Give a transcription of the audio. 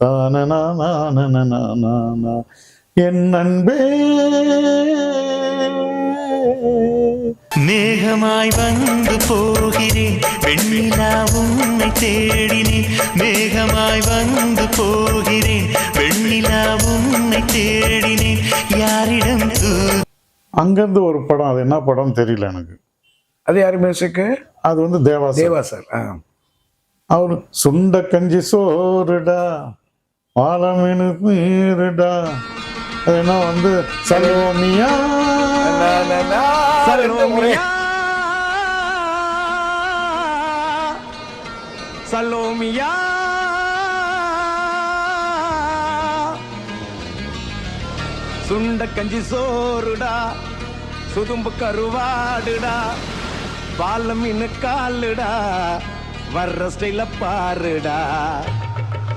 தானனா என் அன்பே. மேகமாய் வந்து போகிறேன் வெண்ணிலா உன்னை தேடினேன். மேகமாய் வந்து போகிறேன் வெண்ணிலா உன்னை தேடினேன். யாரிடம் அங்கிருந்து ஒரு படம், அது என்ன படம் தெரியல எனக்கு. அது யாரு மியூசிக்கு? அது வந்து தேவா சார். அவர் சுண்ட கஞ்சி சோறுடா பாலமீனு மீறுடா, அது என்ன வந்து சலோமியா சலோமியா சுண்ட கஞ்சி சோறுடா சுதும்பு கருவாடுடா பாலம் மீன் காலுடா வர்ற ஸ்டைல பாருடா.